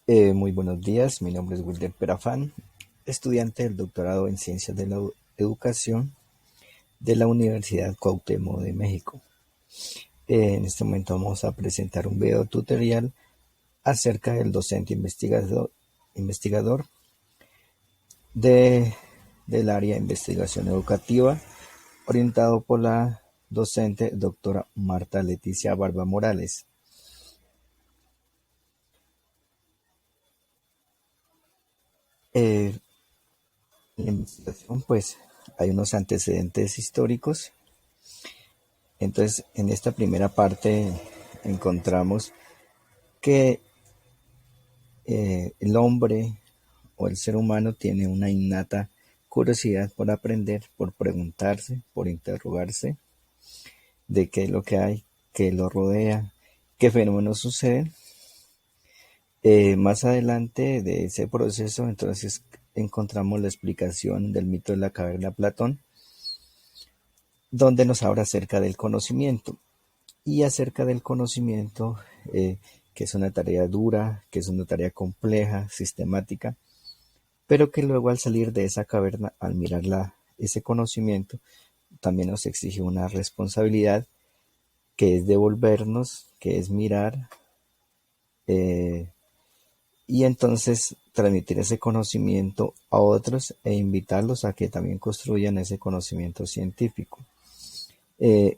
Muy buenos días, mi nombre es Wilder Perafán, estudiante del doctorado en Ciencias de la Educación de la Universidad Cuauhtémoc de México. En este momento vamos a presentar un video tutorial acerca del docente investigador de, del área de investigación educativa, orientado por la docente doctora Marta Leticia Barba Morales. Eh, la investigación, pues, hay unos antecedentes históricos. Entonces, en esta primera parte encontramos que el hombre o el ser humano tiene una innata curiosidad por aprender, por preguntarse, por interrogarse de qué es lo que hay, qué lo rodea, qué fenómenos suceden. Más adelante de ese proceso, entonces encontramos la explicación del mito de la caverna de Platón, donde nos habla acerca del conocimiento. Y acerca del conocimiento, que es una tarea dura, que es una tarea compleja, sistemática, pero que luego al salir de esa caverna, al mirar ese conocimiento, también nos exige una responsabilidad que es devolvernos, que es mirar, eh, y entonces transmitir ese conocimiento a otros e invitarlos a que también construyan ese conocimiento científico.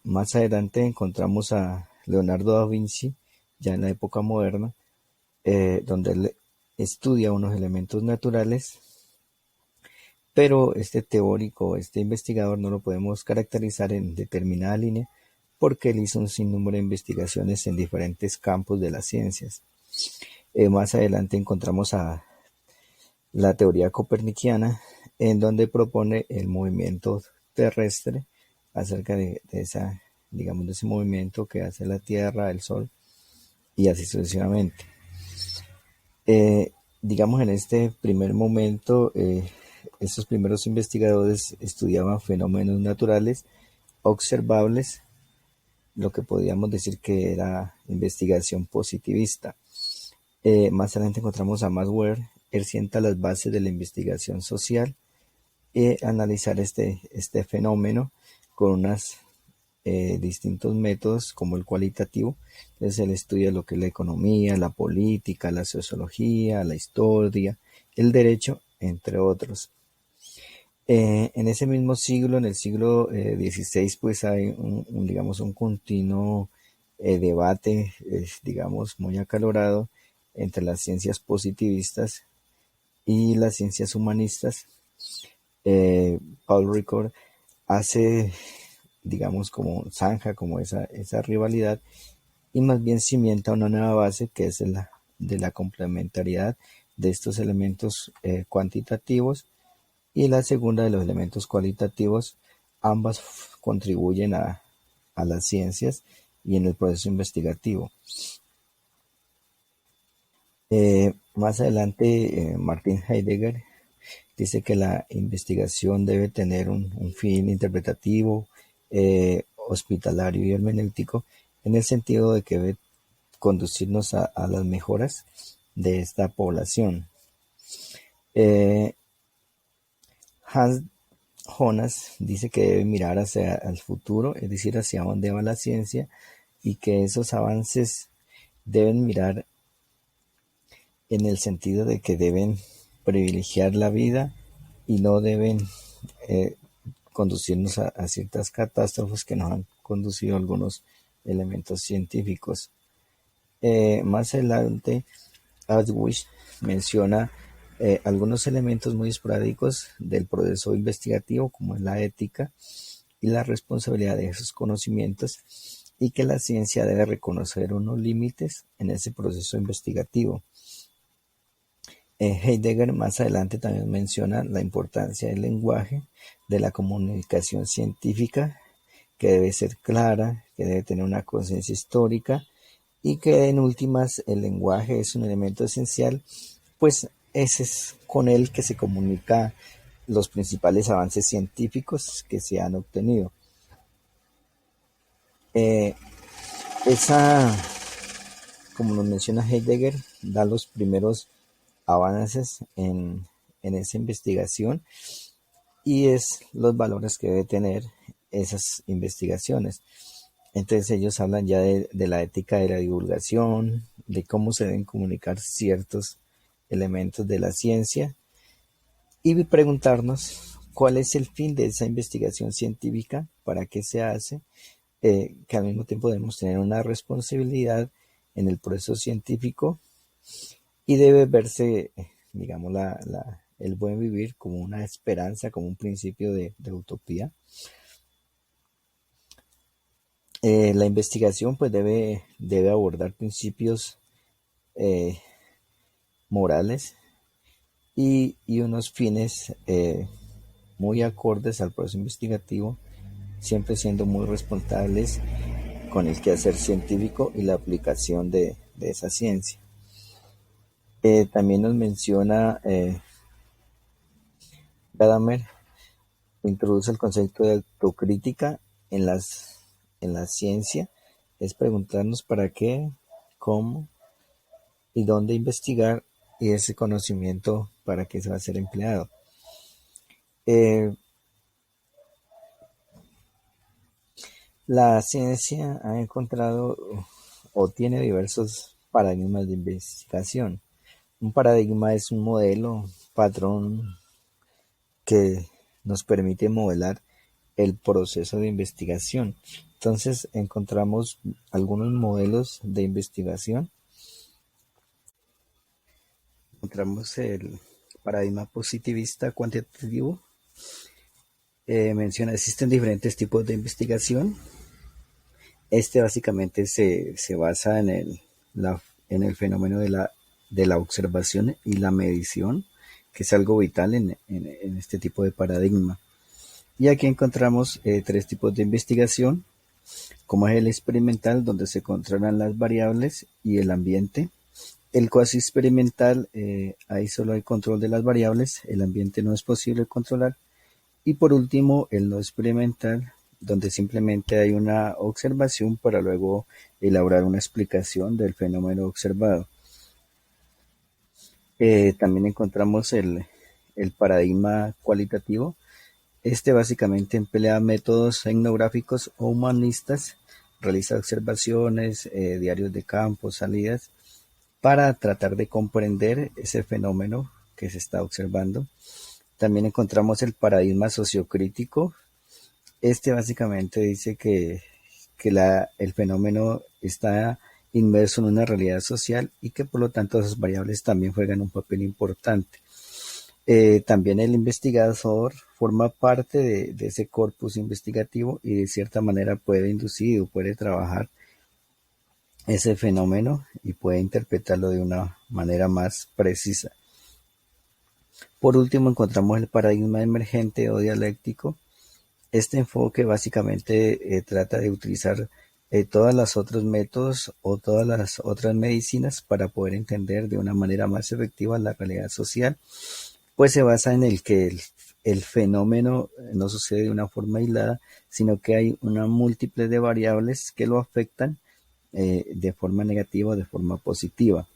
Más adelante encontramos a Leonardo da Vinci, ya en la época moderna, donde él estudia unos elementos naturales, pero este teórico, este investigador no lo podemos caracterizar en determinada línea porque él hizo un sinnúmero de investigaciones en diferentes campos de las ciencias. Más adelante encontramos a la teoría copernicana, en donde propone el movimiento terrestre acerca de esa, digamos, de ese movimiento que hace la Tierra, el Sol, y así sucesivamente. Eh, digamos, en este primer momento, estos primeros investigadores estudiaban fenómenos naturales observables, lo que podríamos decir que era investigación positivista. Más adelante encontramos a Max Weber. Él sienta las bases de la investigación social y analizar este fenómeno con unos distintos métodos como el cualitativo. Entonces él estudia lo que es la economía, la política, la sociología, la historia, el derecho, entre otros. En ese mismo siglo, en el siglo XVI, pues hay digamos, un continuo debate, digamos, muy acalorado entre las ciencias positivistas y las ciencias humanistas. Paul Ricoeur hace, digamos, como zanja, como esa rivalidad, y más bien cimienta una nueva base que es la de la complementariedad de estos elementos cuantitativos y la segunda de los elementos cualitativos. Ambas contribuyen a las ciencias y en el proceso investigativo. Más adelante, Martin Heidegger dice que la investigación debe tener un fin interpretativo, hospitalario y hermenéutico, en el sentido de que debe conducirnos a las mejoras de esta población. Eh, Hans Jonas dice que debe mirar hacia el futuro, es decir, hacia dónde va la ciencia, y que esos avances deben mirar en el sentido de que deben privilegiar la vida y no deben eh, conducirnos a ciertas catástrofes que nos han conducido algunos elementos científicos. Más adelante, Aldrich menciona algunos elementos muy esporádicos del proceso investigativo, como es la ética y la responsabilidad de esos conocimientos, y que la ciencia debe reconocer unos límites en ese proceso investigativo. Heidegger más adelante también menciona la importancia del lenguaje, de la comunicación científica, que debe ser clara, que debe tener una conciencia histórica y que en últimas el lenguaje es un elemento esencial, pues ese es con él que se comunica los principales avances científicos que se han obtenido. Eh, esa como nos menciona Heidegger, da los primeros avances en esa investigación y es los valores que debe tener esas investigaciones. Entonces ellos hablan ya de la ética de la divulgación, de cómo se deben comunicar ciertos elementos de la ciencia y preguntarnos cuál es el fin de esa investigación científica, para qué se hace, que al mismo tiempo debemos tener una responsabilidad en el proceso científico y debe verse, digamos, el buen vivir como una esperanza, como un principio de utopía. La investigación pues debe abordar principios eh, morales y unos fines muy acordes al proceso investigativo, siempre siendo muy responsables con el quehacer científico y la aplicación de esa ciencia. También nos menciona Gadamer, introduce el concepto de autocrítica en la ciencia, es preguntarnos para qué, cómo y dónde investigar y ese conocimiento para qué se va a ser empleado. La ciencia ha encontrado o tiene diversos paradigmas de investigación. Un paradigma es un modelo, patrón que nos permite modelar el proceso de investigación. Entonces encontramos algunos modelos de investigación. Encontramos el paradigma positivista cuantitativo. Menciona, existen diferentes tipos de investigación. Este básicamente se basa en el fenómeno de la observación y la medición, que es algo vital en este tipo de paradigma. Y aquí encontramos tres tipos de investigación, como es el experimental, donde se controlan las variables y el ambiente. El cuasi experimental, ahí solo hay control de las variables, el ambiente no es posible controlar. Y por último, el no experimental, donde simplemente hay una observación para luego elaborar una explicación del fenómeno observado. También encontramos el paradigma cualitativo. Este básicamente emplea métodos etnográficos o humanistas, realiza observaciones, diarios de campo, salidas, para tratar de comprender ese fenómeno que se está observando. También encontramos el paradigma sociocrítico. Este básicamente dice que el fenómeno está inmerso en una realidad social y que por lo tanto esas variables también juegan un papel importante. También el investigador forma parte de ese corpus investigativo y de cierta manera puede inducir o puede trabajar ese fenómeno y puede interpretarlo de una manera más precisa. Por último, encontramos el paradigma emergente o dialéctico. Este enfoque básicamente trata de utilizar todos los otros métodos o todas las otras medicinas para poder entender de una manera más efectiva la realidad social, pues se basa en el que el fenómeno no sucede de una forma aislada, sino que hay una múltiple de variables que lo afectan de forma negativa o de forma positiva.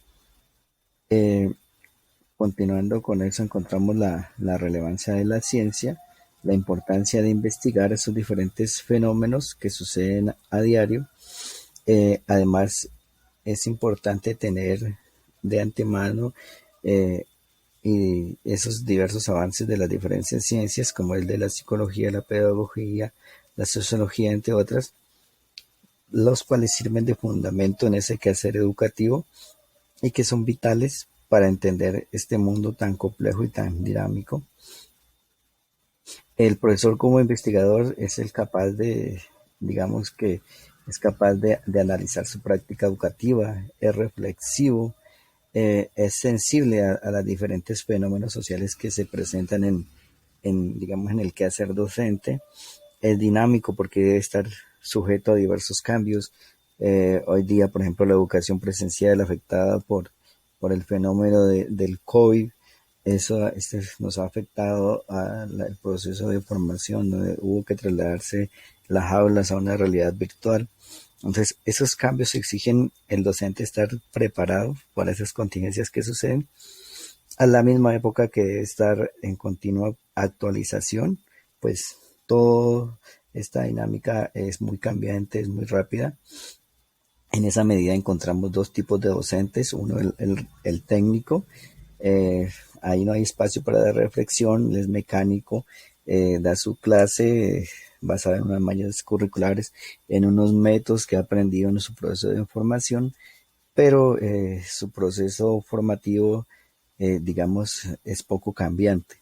Continuando con eso, encontramos la relevancia de la ciencia, la importancia de investigar esos diferentes fenómenos que suceden a diario. Además, es importante tener de antemano y esos diversos avances de las diferentes ciencias, como el de la psicología, la pedagogía, la sociología, entre otras, los cuales sirven de fundamento en ese quehacer educativo y que son vitales para entender este mundo tan complejo y tan dinámico. El profesor como investigador es el capaz digamos que es capaz de analizar su práctica educativa, es reflexivo, es sensible a los diferentes fenómenos sociales que se presentan digamos, en el quehacer docente, es dinámico porque debe estar sujeto a diversos cambios. Hoy día, por ejemplo, la educación presencial afectada por el fenómeno del COVID, eso nos ha afectado al proceso de formación, ¿no? Hubo que trasladarse las aulas a una realidad virtual Entonces, esos cambios exigen el docente estar preparado para esas contingencias que suceden, a la misma época que estar en continua actualización, pues toda esta dinámica es muy cambiante, es muy rápida. En esa medida encontramos dos tipos de docentes, uno el técnico, eh, ahí no hay espacio para la reflexión, él es mecánico, da su clase basada en unas mallas curriculares, en unos métodos que ha aprendido en su proceso de formación, pero su proceso formativo, digamos, es poco cambiante.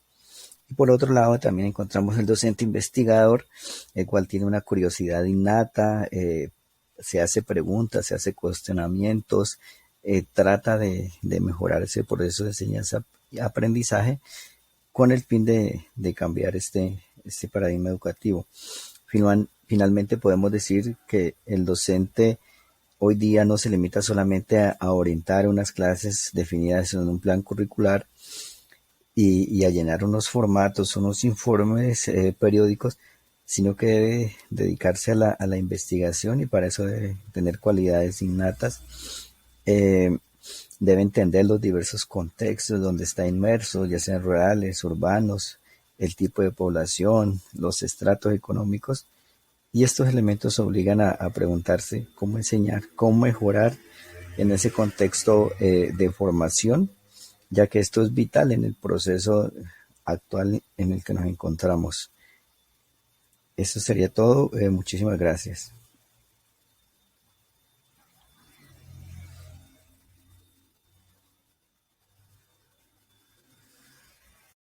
Y por otro lado también encontramos el docente investigador, el cual tiene una curiosidad innata, se hace preguntas, se hace cuestionamientos, trata de mejorar ese proceso de enseñanza y aprendizaje con el fin de cambiar este paradigma educativo. Finalmente podemos decir que el docente hoy día no se limita solamente a orientar unas clases definidas en un plan curricular y a llenar unos formatos, unos informes periódicos, sino que debe dedicarse a la investigación y para eso debe tener cualidades innatas. Eh, Debe entender los diversos contextos donde está inmerso, ya sean rurales, urbanos, el tipo de población, los estratos económicos, y estos elementos obligan a preguntarse cómo enseñar, cómo mejorar en ese contexto de formación, ya que esto es vital en el proceso actual en el que nos encontramos. Eso sería todo. Muchísimas gracias.